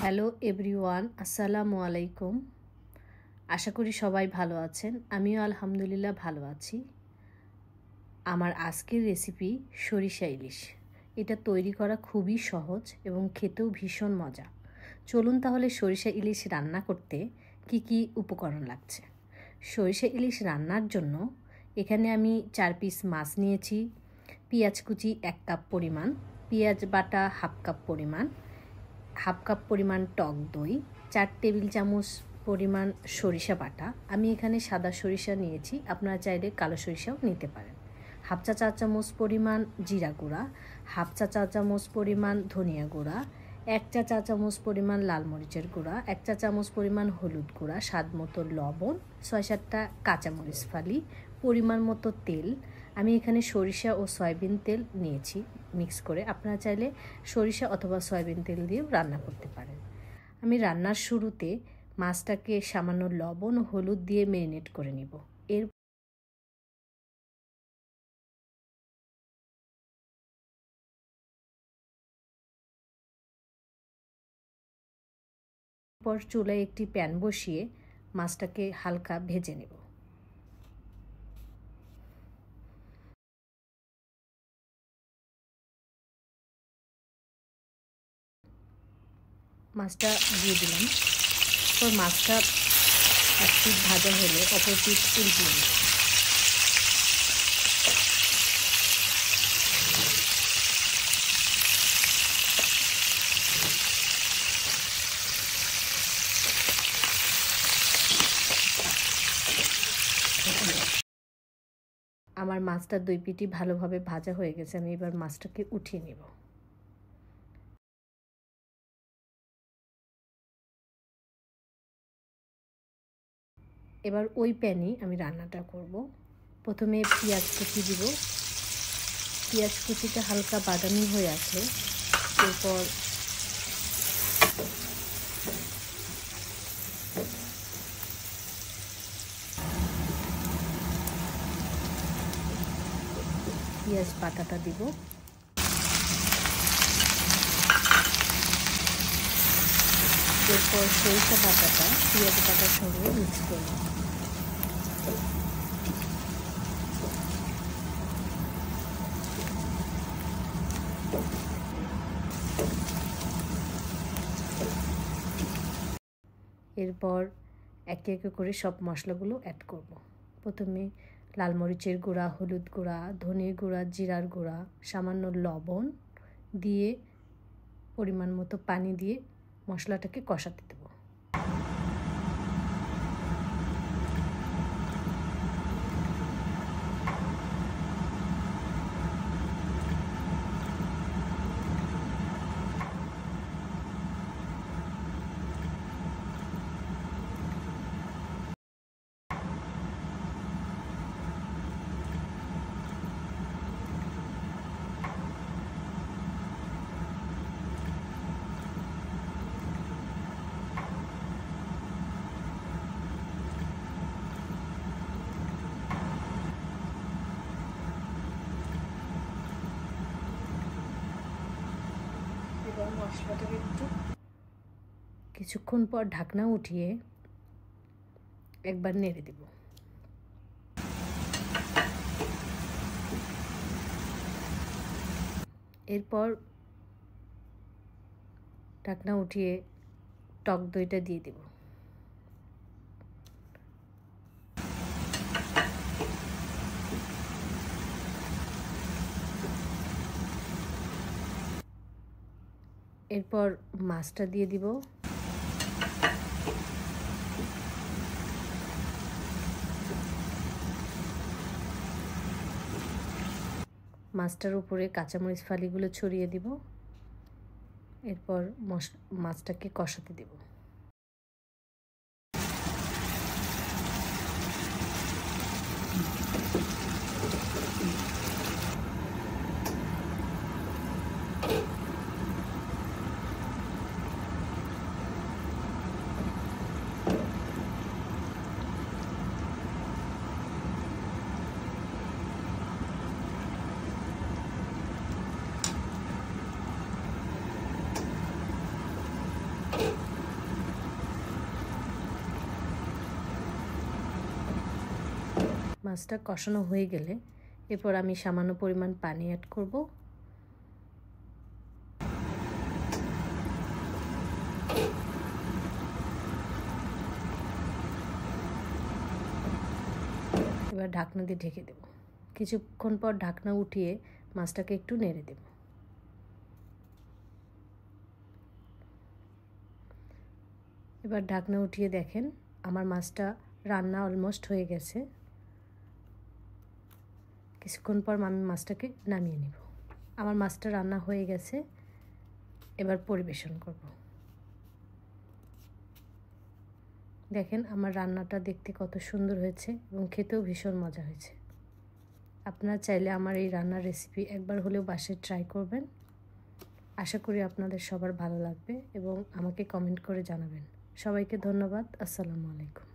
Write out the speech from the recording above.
Hello everyone, আসসালামু আলাইকুম। আশা করি সবাই ভালো আছেন। আমিও আলহামদুলিল্লাহ ভালো আছি। আমার আজকের রেসিপি সরিষা ইলিশ। এটা তৈরি করা খুবই সহজ এবং খেতেও ভীষণ মজা। চলুন তাহলে সরিষা ইলিশ রান্না করতে কি কি উপকরণ লাগছে। সরিষা ইলিশ রান্নার জন্য এখানে আমি 4 পিস মাছ নিয়েছি, পেঁয়াজ কুচি 1 কাপ পরিমাণ, পেঁয়াজ বাটা হাফ কাপ পরিমাণ, হাফ কাপ পরিমাণ টক দই, 4 টেবিল চামচ পরিমাণ সরিষা বাটা। আমি এখানে সাদা সরিষা নিয়েছি, আপনারা চাইলে কালো সরিষাও নিতে পারেন। হাফ চা চামচ পরিমাণ জিরা গুঁড়া, হাফ চা চামচ পরিমাণ ধনিয়া গুঁড়া, 1 চা চামচ পরিমাণ লাল মরিচের গুঁড়া, 1 চা চামচ পরিমাণ হলুদ গুঁড়া, স্বাদ মতো লবণ, 6-7টা কাঁচামরিচ ফালি, পরিমাণ মতো তেল। আমি এখানে সরিষা ও সয়াবিন তেল নিয়েছি মিক্স করে। আপনারা চাইলে সরিষা অথবা সয়াবিন তেল দিয়েও রান্না করতে পারেন। আমি রান্নার শুরুতে মাছটাকে সামান্য লবণ ও হলুদ দিয়ে ম্যারিনেট করে নিব। এরপর চুলায় একটি প্যান বসিয়ে মাছটাকে হালকা ভেজে নেব। মাছটা দিয়ে দিলাম। এরপর মাছটা এক পিঠ ভাজা হলে অপর পিঠ উল্টিয়ে নেব। আমার মাছটার 2 পিঠই ভালোভাবে ভাজা হয়ে গেছে। আমি এবার মাছটাকে উঠিয়ে নেব। এবার ওই প্যানেই আমি রান্নাটা করব। প্রথমে পেঁয়াজ কুচি দিব। পেঁয়াজ কুচিটা হালকা বাদামি হয়ে আসলে এরপর পেঁয়াজ বাটাটা দিব। এরপর সরিষা বাটাটা পেঁয়াজ বাটার সঙ্গে মিক্স করব। এরপর একে একে করে সব মশলাগুলো অ্যাড করব। প্রথমে লাল মরিচের গুঁড়া, হলুদ গুঁড়া, ধনে গুঁড়া, জিরার গুঁড়া, সামান্য লবণ দিয়ে পরিমাণ মতো পানি দিয়ে মশলাটাকে কষাতে দেব। এবার মশলাটাকে একটু কিছুক্ষণ পর ঢাকনা উঠিয়ে একবার নেড়ে দেব। এরপর ঢাকনা উঠিয়ে টক দইটা দিয়ে দেব। এরপর মাছটা দিয়ে দিব। মাছটার উপরে কাঁচামরিচ ফালিগুলো ছড়িয়ে দিব। এরপর মাছটাকে কষাতে দেব। মাছটা কষানো হয়ে গেলে এরপর আমি সামান্য পরিমাণ পানি অ্যাড করব। এবার ঢাকনা দিয়ে ঢেকে দেব। কিছুক্ষণ পর ঢাকনা উঠিয়ে মাছটাকে একটু নেড়ে দেব। এবার ঢাকনা উঠিয়ে দেখেন আমার মাছটা রান্না অলমোস্ট হয়ে গেছে। কিছুক্ষণ পর আমি মাছটাকে নামিয়ে নেব। আমার মাছটা রান্না হয়ে গেছে, এবার পরিবেশন করব। দেখেন আমার রান্নাটা দেখতে কত সুন্দর হয়েছে এবং খেতেও ভীষণ মজা হয়েছে। আপনারা চাইলে আমার এই রান্নার রেসিপি একবার হলেও বাসায় ট্রাই করবেন। আশা করি আপনাদের সবার ভালো লাগবে এবং আমাকে কমেন্ট করে জানাবেন। সবাইকে ধন্যবাদ। আসসালামু আলাইকুম।